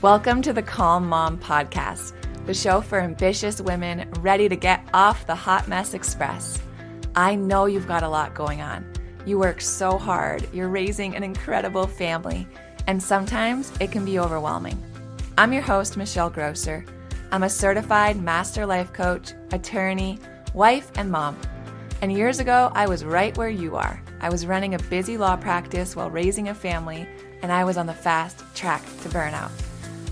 Welcome to the Calm Mom Podcast, the show for ambitious women ready to get off the hot mess express. I know you've got a lot going on. You work so hard, you're raising an incredible family, and sometimes it can be overwhelming. I'm your host, Michelle Grosser. I'm a certified master life coach, attorney, wife, and mom. And years ago, I was right where you are. I was running a busy law practice while raising a family, and I was on the fast track to burnout.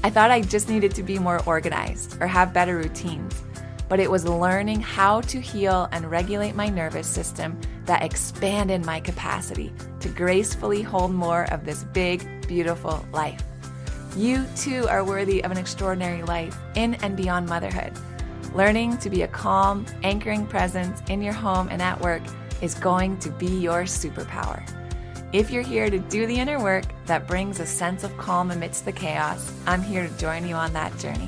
I thought I just needed to be more organized or have better routines, but it was learning how to heal and regulate my nervous system that expanded my capacity to gracefully hold more of this big, beautiful life. You too are worthy of an extraordinary life in and beyond motherhood. Learning to be a calm, anchoring presence in your home and at work is going to be your superpower. If you're here to do the inner work that brings a sense of calm amidst the chaos, I'm here to join you on that journey.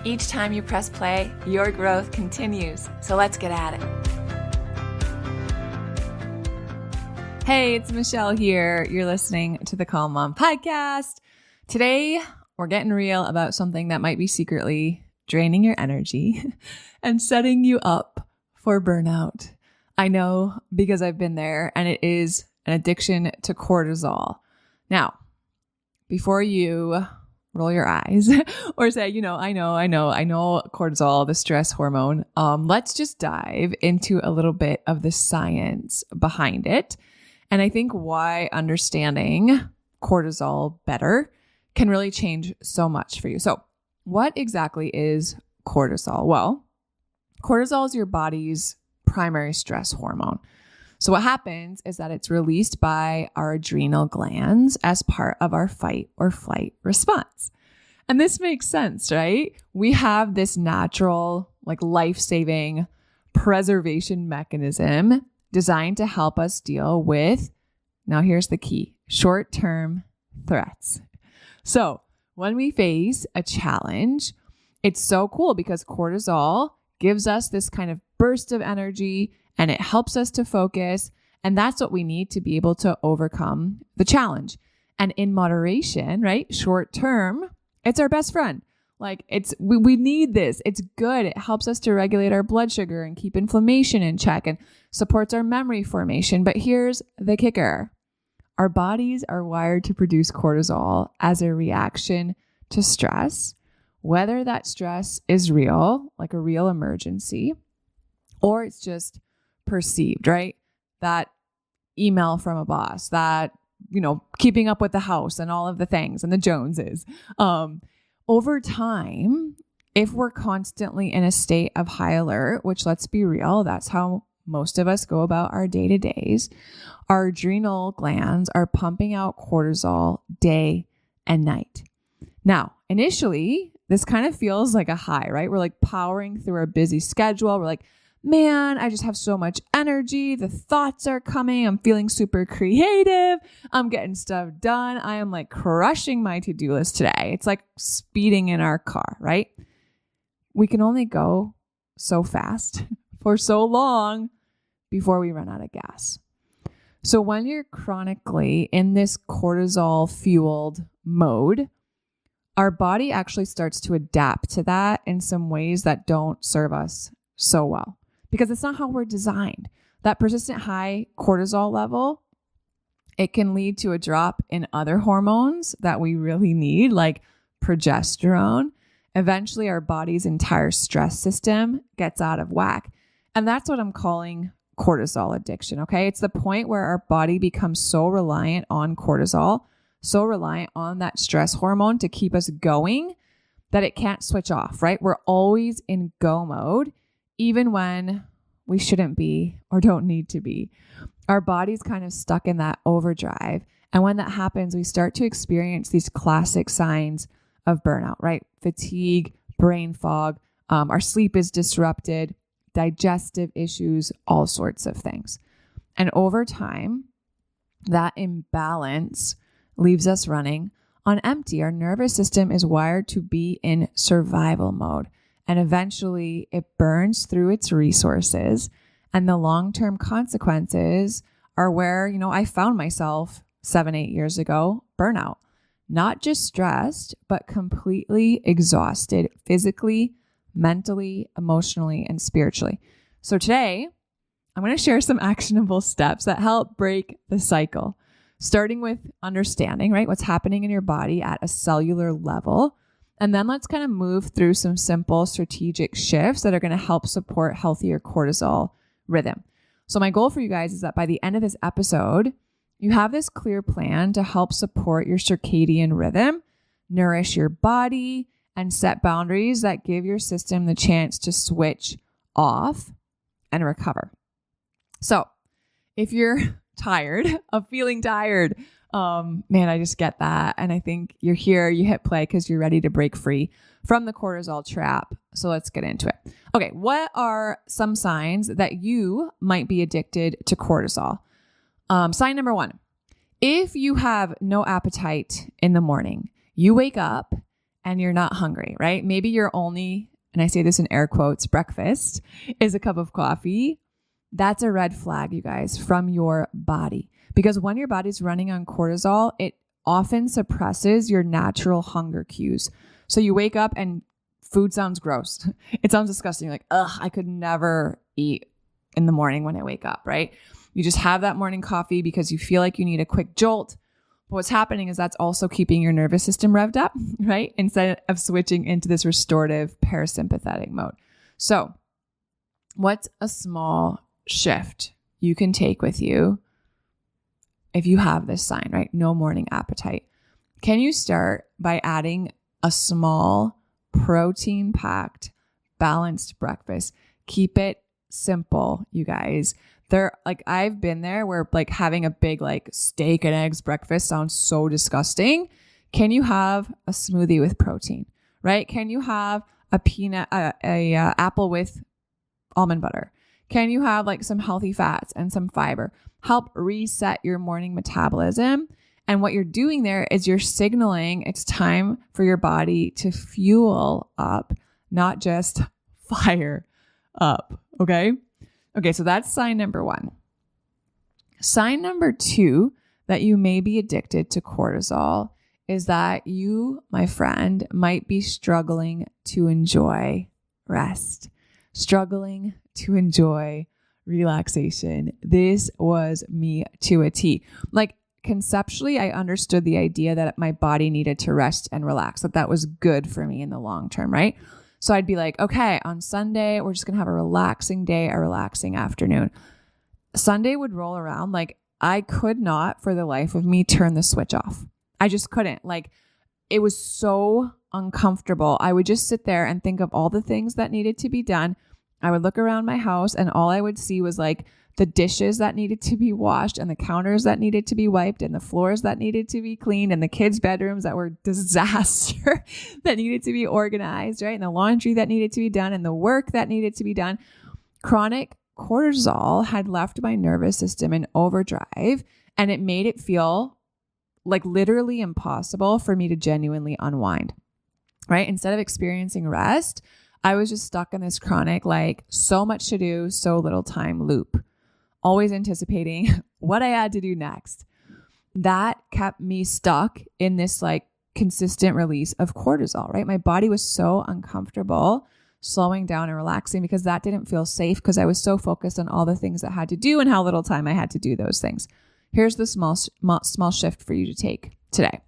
Each time you press play, your growth continues. So let's get at it. Hey, it's Michelle here. You're listening to the Calm Mom Podcast. Today, we're getting real about something that might be secretly draining your energy and setting you up for burnout. I know because I've been there, and it is an addiction to cortisol. Now, before you roll your eyes or say, I know cortisol, the stress hormone, let's just dive into a little bit of the science behind it. And I think why understanding cortisol better can really change so much for you. So what exactly is cortisol? Well, cortisol is your body's primary stress hormone. So what happens is that it's released by our adrenal glands as part of our fight or flight response. And this makes sense, right? We have this natural, life-saving preservation mechanism designed to help us deal with, now here's the key, short-term threats. So when we face a challenge, it's so cool because cortisol gives us this kind of burst of energy and it helps us to focus. And that's what we need to be able to overcome the challenge. And in moderation, right? Short term, it's our best friend. We need this. It's good. It helps us to regulate our blood sugar and keep inflammation in check and supports our memory formation. But here's the kicker. Our bodies are wired to produce cortisol as a reaction to stress, whether that stress is real, like a real emergency, or it's just perceived, right? That email from a boss, that, keeping up with the house and all of the things and the Joneses. Over time, if we're constantly in a state of high alert, which let's be real, that's how most of us go about our day-to-days, our adrenal glands are pumping out cortisol day and night. Now, initially, this kind of feels like a high, right? We're powering through our busy schedule. We're man, I just have so much energy. The thoughts are coming. I'm feeling super creative. I'm getting stuff done. I am crushing my to-do list today. It's like speeding in our car, right? We can only go so fast for so long before we run out of gas. So when you're chronically in this cortisol-fueled mode, our body actually starts to adapt to that in some ways that don't serve us so well. Because it's not how we're designed. That persistent high cortisol level, it can lead to a drop in other hormones that we really need, like progesterone. Eventually, our body's entire stress system gets out of whack. And that's what I'm calling cortisol addiction, okay? It's the point where our body becomes so reliant on cortisol, so reliant on that stress hormone to keep us going that it can't switch off, right? We're always in go mode, even when we shouldn't be or don't need to be. Our body's kind of stuck in that overdrive. And when that happens, we start to experience these classic signs of burnout, right? Fatigue, brain fog, our sleep is disrupted, digestive issues, all sorts of things. And over time, that imbalance leaves us running on empty. Our nervous system is wired to be in survival mode. And eventually it burns through its resources. And the long-term consequences are where, I found myself 7-8 years ago, burnout. not just stressed, but completely exhausted physically, mentally, emotionally, and spiritually. So today, I'm going to share some actionable steps that help break the cycle, starting with understanding, right, what's happening in your body at a cellular level. And then let's kind of move through some simple strategic shifts that are going to help support healthier cortisol rhythm. So my goal for you guys is that by the end of this episode, you have this clear plan to help support your circadian rhythm, nourish your body, and set boundaries that give your system the chance to switch off and recover. So if you're tired of feeling tired, man, I just get that. And I think you're here, you hit play because you're ready to break free from the cortisol trap. So let's get into it. Okay, what are some signs that you might be addicted to cortisol? Sign number 1, if you have no appetite in the morning, you wake up and you're not hungry, right? Maybe you're only, and I say this in air quotes, breakfast is a cup of coffee. That's a red flag, you guys, from your body. Because when your body's running on cortisol, it often suppresses your natural hunger cues. So you wake up and food sounds gross. It sounds disgusting. You're like, I could never eat in the morning when I wake up, right? You just have that morning coffee because you feel like you need a quick jolt. But what's happening is that's also keeping your nervous system revved up, right? Instead of switching into this restorative parasympathetic mode. So what's a small shift you can take with you if you have this sign, right? No morning appetite. Can you start by adding a small protein-packed, balanced breakfast? Keep it simple, you guys. I've been there where having a big steak and eggs breakfast sounds so disgusting. Can you have a smoothie with protein, right? Can you have a apple with almond butter? Can you have some healthy fats and some fiber? Help reset your morning metabolism. And what you're doing there is you're signaling it's time for your body to fuel up, not just fire up. Okay. Okay. So that's sign number 1. Sign number 2 that you may be addicted to cortisol is that you, my friend, might be struggling to enjoy rest, struggling to enjoy relaxation. This was me to a T. Conceptually, I understood the idea that my body needed to rest and relax, that was good for me in the long term, right? So I'd be like, okay, on Sunday, we're just going to have a relaxing day, a relaxing afternoon. Sunday would roll around. I could not for the life of me turn the switch off. I just couldn't. It was so uncomfortable. I would just sit there and think of all the things that needed to be done. I would look around my house and all I would see was the dishes that needed to be washed and the counters that needed to be wiped and the floors that needed to be cleaned and the kids' bedrooms that were disaster that needed to be organized, right? And the laundry that needed to be done and the work that needed to be done. Chronic cortisol had left my nervous system in overdrive and it made it feel literally impossible for me to genuinely unwind, right? Instead of experiencing rest, I was just stuck in this chronic, so much to do, so little time loop, always anticipating what I had to do next. That kept me stuck in this consistent release of cortisol, right? My body was so uncomfortable slowing down and relaxing because that didn't feel safe because I was so focused on all the things that I had to do and how little time I had to do those things. Here's the small shift for you to take today.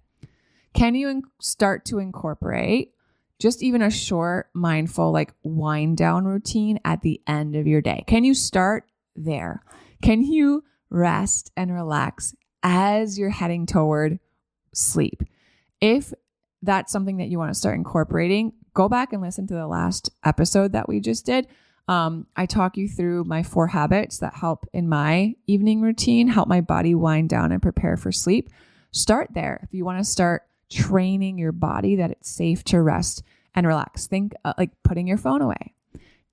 Can you start to incorporate just even a short, mindful, wind down routine at the end of your day? Can you start there? Can you rest and relax as you're heading toward sleep? If that's something that you want to start incorporating, go back and listen to the last episode that we just did. I talk you through my 4 habits that help in my evening routine, help my body wind down and prepare for sleep. Start there. If you want to start training your body that it's safe to rest and relax, think putting your phone away,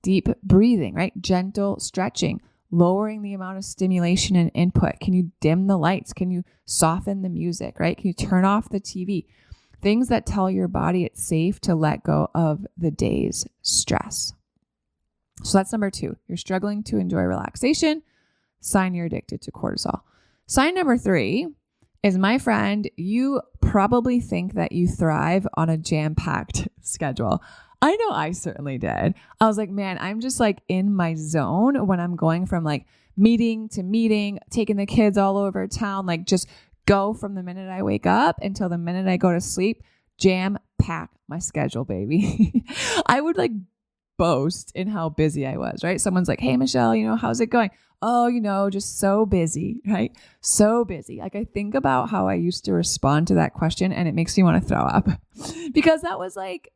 deep breathing, right? Gentle stretching, lowering the amount of stimulation and input. Can you dim the lights? Can you soften the music, right? Can you turn off the TV? Things that tell your body it's safe to let go of the day's stress. So that's number 2. You're struggling to enjoy relaxation. Sign you're addicted to cortisol. Sign number 3 is, my friend, you probably think that you thrive on a jam-packed schedule. I know I certainly did. I was like, man, I'm just like in my zone when I'm going from like meeting to meeting, taking the kids all over town, like just go from the minute I wake up until the minute I go to sleep, jam pack my schedule, baby. I would like boast in how busy I was, right? Someone's like, hey, Michelle, how's it going? Oh, just so busy, right? So busy. Like I think about how I used to respond to that question and it makes me want to throw up because that was like,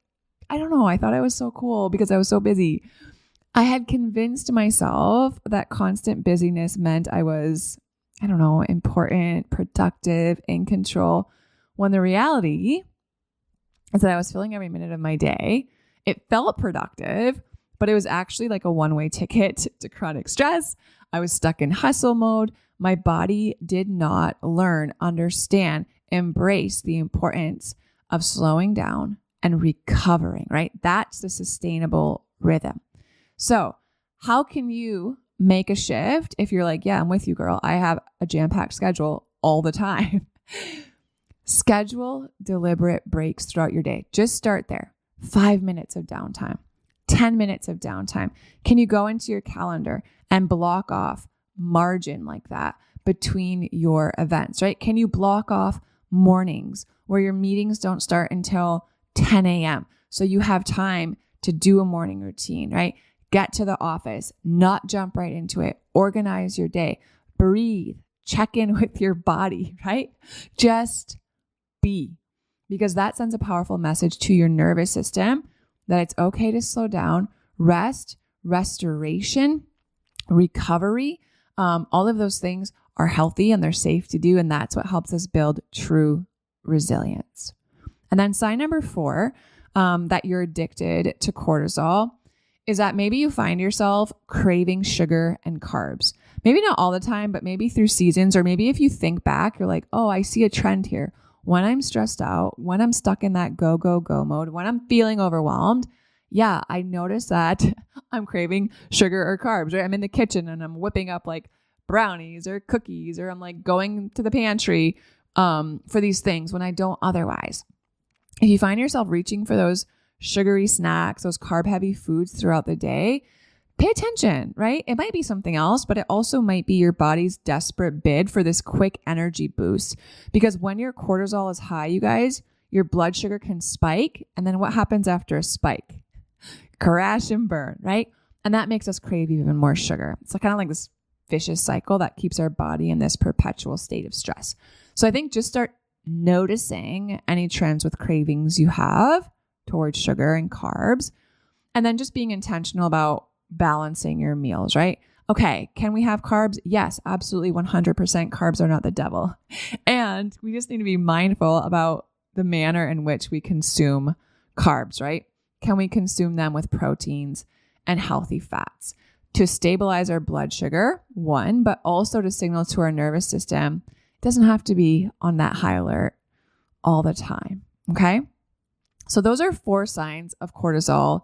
I don't know. I thought I was so cool because I was so busy. I had convinced myself that constant busyness meant I was, I don't know, important, productive, in control, when the reality is that I was filling every minute of my day. It felt productive, but it was actually like a one-way ticket to chronic stress. I was stuck in hustle mode. My body did not learn, understand, embrace the importance of slowing down and recovering, right? That's the sustainable rhythm. So how can you make a shift if you're like, yeah, I'm with you, girl. I have a jam-packed schedule all the time. Schedule deliberate breaks throughout your day. Just start there. 5 minutes of downtime, 10 minutes of downtime. Can you go into your calendar and block off margin like that between your events, right? Can you block off mornings where your meetings don't start until 10 a.m. so you have time to do a morning routine, right? Get to the office, not jump right into it. Organize your day, breathe, check in with your body, right? Just be, because that sends a powerful message to your nervous system that it's okay to slow down, rest, restoration, recovery. All of those things are healthy and they're safe to do. And that's what helps us build true resilience. And then sign number 4, that you're addicted to cortisol, is that maybe you find yourself craving sugar and carbs. Maybe not all the time, but maybe through seasons, or maybe if you think back, you're like, oh, I see a trend here. When I'm stressed out, when I'm stuck in that go, go, go mode, when I'm feeling overwhelmed, yeah, I notice that I'm craving sugar or carbs, right? I'm in the kitchen and I'm whipping up like brownies or cookies, or I'm like going to the pantry for these things when I don't otherwise. If you find yourself reaching for those sugary snacks, those carb-heavy foods throughout the day, pay attention, right? It might be something else, but it also might be your body's desperate bid for this quick energy boost. Because when your cortisol is high, you guys, your blood sugar can spike. And then what happens after a spike? Crash and burn, right? And that makes us crave even more sugar. It's kind of like this vicious cycle that keeps our body in this perpetual state of stress. So I think just start noticing any trends with cravings you have towards sugar and carbs, and then just being intentional about balancing your meals, right? Okay, can we have carbs? Yes, absolutely. 100% carbs are not the devil. And we just need to be mindful about the manner in which we consume carbs, right? Can we consume them with proteins and healthy fats to stabilize our blood sugar, one, but also to signal to our nervous system it doesn't have to be on that high alert all the time, okay? So those are 4 signs of cortisol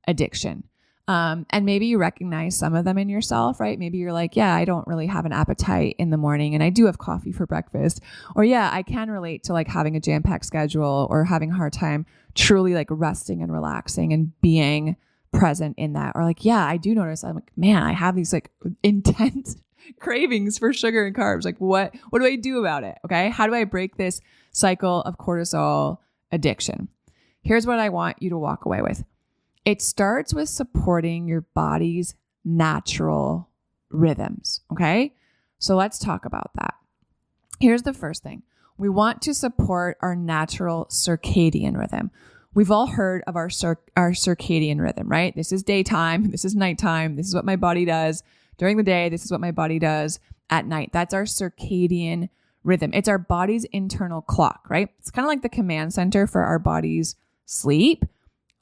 addiction. And maybe you recognize some of them in yourself, right? Maybe you're like, yeah, I don't really have an appetite in the morning and I do have coffee for breakfast. Or yeah, I can relate to like having a jam-packed schedule or having a hard time truly like resting and relaxing and being present in that. Or like, yeah, I do notice I'm like, man, I have these like intense cravings for sugar and carbs. Like what do I do about it? Okay. How do I break this cycle of cortisol addiction? Here's what I want you to walk away with. It starts with supporting your body's natural rhythms, okay? So let's talk about that. Here's the first thing. We want to support our natural circadian rhythm. We've all heard of our circadian rhythm, right? This is daytime, this is nighttime, this is what my body does during the day, this is what my body does at night. That's our circadian rhythm. It's our body's internal clock, right? It's kind of like the command center for our body's sleep,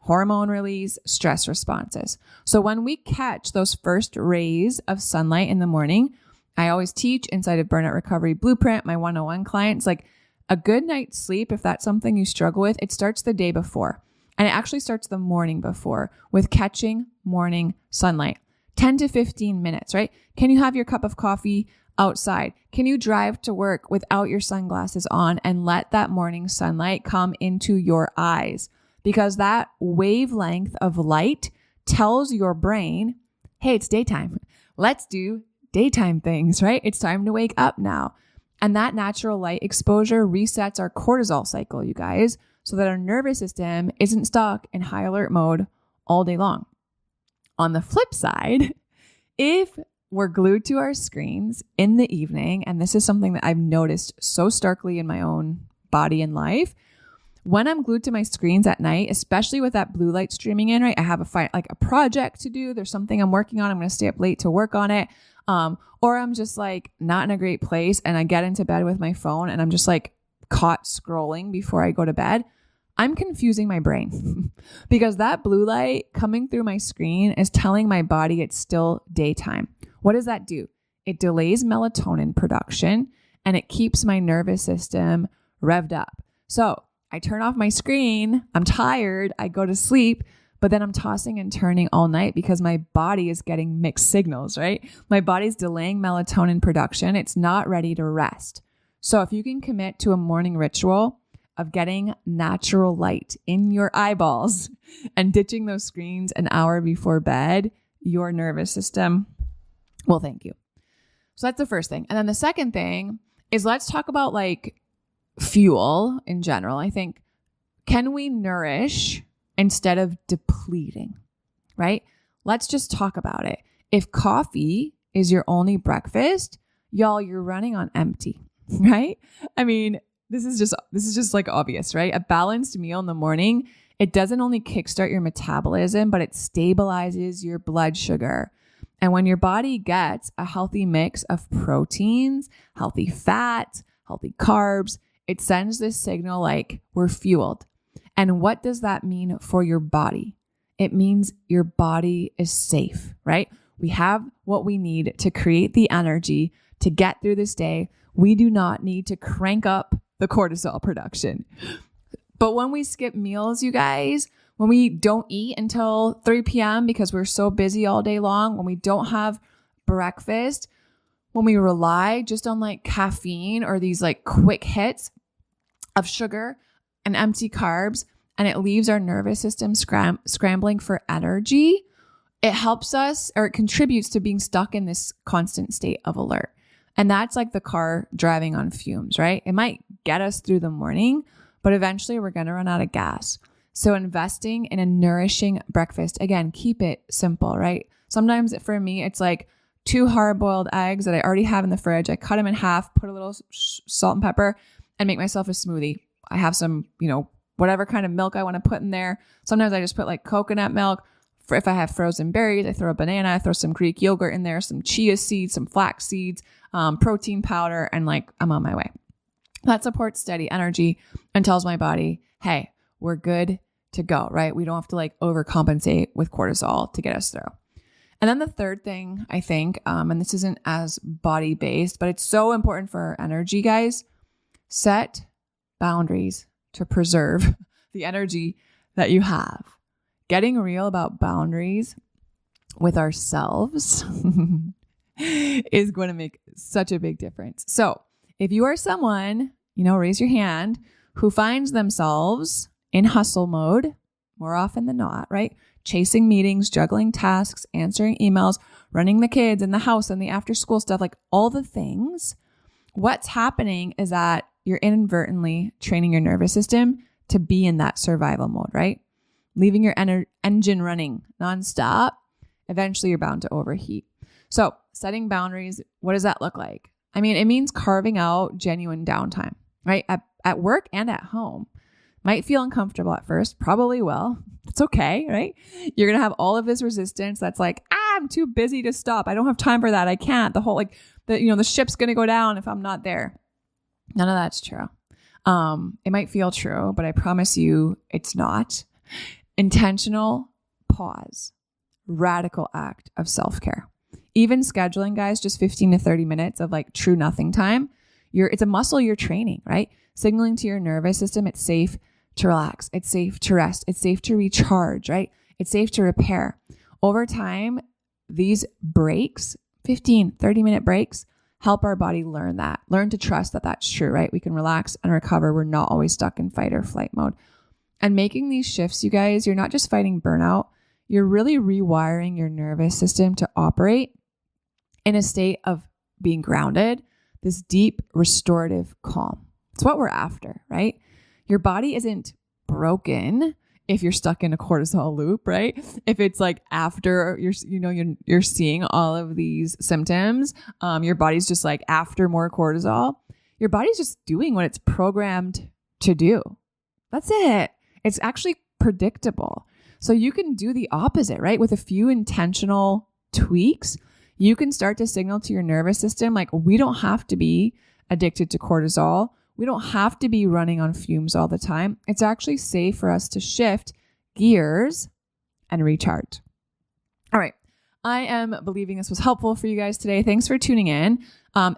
hormone release, stress responses. So when we catch those first rays of sunlight in the morning, I always teach inside of Burnout Recovery Blueprint, my 101 clients, like a good night's sleep, if that's something you struggle with, it starts the day before. And it actually starts the morning before with catching morning sunlight. 10 to 15 minutes, right? Can you have your cup of coffee outside? Can you drive to work without your sunglasses on and let that morning sunlight come into your eyes? Because that wavelength of light tells your brain, hey, it's daytime. Let's do daytime things, right? It's time to wake up now. And that natural light exposure resets our cortisol cycle, you guys, so that our nervous system isn't stuck in high alert mode all day long. On the flip side, if we're glued to our screens in the evening, and this is something that I've noticed so starkly in my own body and life, when I'm glued to my screens at night, especially with that blue light streaming in, right? I have a project to do. There's something I'm working on. I'm going to stay up late to work on it. Or I'm just like not in a great place and I get into bed with my phone and I'm just like caught scrolling before I go to bed. I'm confusing my brain because that blue light coming through my screen is telling my body it's still daytime. What does that do? It delays melatonin production and it keeps my nervous system revved up. So I turn off my screen, I'm tired, I go to sleep, but then I'm tossing and turning all night because my body is getting mixed signals, right? My body's delaying melatonin production. It's not ready to rest. So if you can commit to a morning ritual of getting natural light in your eyeballs and ditching those screens an hour before bed, your nervous system will thank you. So that's the first thing. And then the second thing is let's talk about like fuel in general. I think, can we nourish instead of depleting, right? Let's just talk about it. If coffee is your only breakfast, y'all, you're running on empty, right? I mean, this is just like obvious, right? A balanced meal in the morning, it doesn't only kickstart your metabolism, but it stabilizes your blood sugar. And when your body gets a healthy mix of proteins, healthy fat, healthy carbs, it sends this signal like we're fueled. And what does that mean for your body? It means your body is safe, right? We have what we need to create the energy to get through this day. We do not need to crank up the cortisol production. But when we skip meals, you guys, when we don't eat until 3 p.m. because we're so busy all day long, when we don't have breakfast, when we rely just on like caffeine or these like quick hits of sugar and empty carbs, and it leaves our nervous system scrambling for energy, it helps us, or it contributes to being stuck in this constant state of alert. And that's like the car driving on fumes, right? It might get us through the morning, but eventually we're going to run out of gas. So investing in a nourishing breakfast, again, keep it simple, right? Sometimes for me, it's like 2 hard-boiled eggs that I already have in the fridge. I cut them in half, put a little salt and pepper, and make myself a smoothie. I have some, whatever kind of milk I want to put in there. Sometimes I just put like coconut milk. If I have frozen berries, I throw a banana, I throw some Greek yogurt in there, some chia seeds, some flax seeds, protein powder, and like I'm on my way. That supports steady energy and tells my body, hey, we're good to go, right? We don't have to like overcompensate with cortisol to get us through. And then the third thing I think, and this isn't as body based, but it's so important for our energy, guys, set boundaries to preserve the energy that you have. Getting real about boundaries with ourselves is going to make such a big difference. So if you are someone, raise your hand, who finds themselves in hustle mode more often than not, right? Chasing meetings, juggling tasks, answering emails, running the kids in the house and the after school stuff, like all the things, what's happening is that you're inadvertently training your nervous system to be in that survival mode, right? Leaving your engine running nonstop, eventually you're bound to overheat. So setting boundaries, what does that look like? I mean, it means carving out genuine downtime, right? At work and at home. Might feel uncomfortable at first, probably will. It's okay, right? You're going to have all of this resistance that's like, I'm too busy to stop. I don't have time for that. I can't. The ship's going to go down if I'm not there. None of that's true. It might feel true, but I promise you it's not. Intentional pause, radical act of self-care. Even scheduling, guys, just 15 to 30 minutes of like true nothing time. It's a muscle you're training, right? Signaling to your nervous system, it's safe to relax. It's safe to rest. It's safe to recharge, right? It's safe to repair. Over time, these breaks, 15, 30-minute breaks, help our body learn to trust that that's true, right? We can relax and recover. We're not always stuck in fight or flight mode. And making these shifts, you guys, you're not just fighting burnout, you're really rewiring your nervous system to operate in a state of being grounded, this deep restorative calm. It's what we're after, right? Your body isn't broken if you're stuck in a cortisol loop, right? If it's like after you're seeing all of these symptoms, your body's just like after more cortisol, your body's just doing what it's programmed to do. That's it. It's actually predictable. So you can do the opposite, right? With a few intentional tweaks, you can start to signal to your nervous system, like, we don't have to be addicted to cortisol. We don't have to be running on fumes all the time. It's actually safe for us to shift gears and recharge. All right. I am believing this was helpful for you guys today. Thanks for tuning in.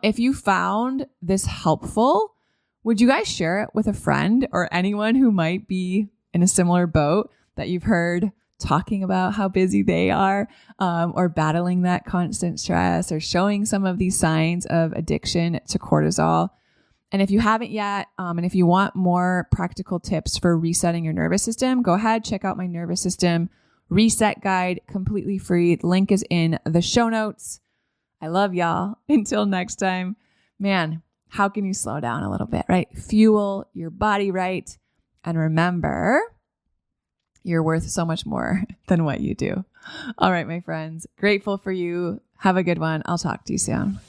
If you found this helpful, would you guys share it with a friend or anyone who might be in a similar boat that you've heard talking about how busy they are, or battling that constant stress, or showing some of these signs of addiction to cortisol? And if you haven't yet, and if you want more practical tips for resetting your nervous system, go ahead, check out my nervous system reset guide, completely free. The link is in the show notes. I love y'all. Until next time, man, how can you slow down a little bit, right? Fuel your body right. And remember, you're worth so much more than what you do. All right, my friends, grateful for you. Have a good one. I'll talk to you soon.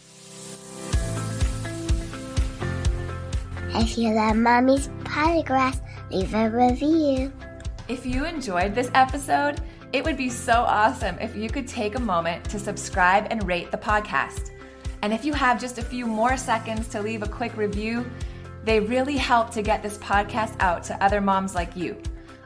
If you love Mommy's Podcast, leave a review. If you enjoyed this episode, it would be so awesome if you could take a moment to subscribe and rate the podcast. And if you have just a few more seconds to leave a quick review, they really help to get this podcast out to other moms like you.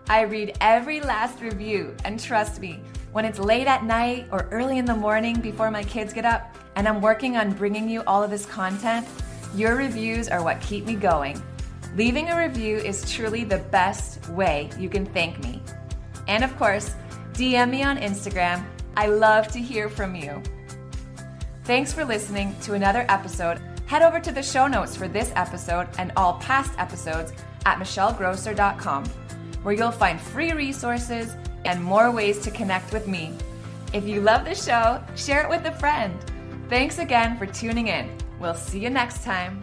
I read every last review, and trust me, when it's late at night or early in the morning before my kids get up and I'm working on bringing you all of this content, your reviews are what keep me going. Leaving a review is truly the best way you can thank me. And of course, DM me on Instagram. I love to hear from you. Thanks for listening to another episode. Head over to the show notes for this episode and all past episodes at michellegrosser.com, where you'll find free resources and more ways to connect with me. If you love the show, share it with a friend. Thanks again for tuning in. We'll see you next time.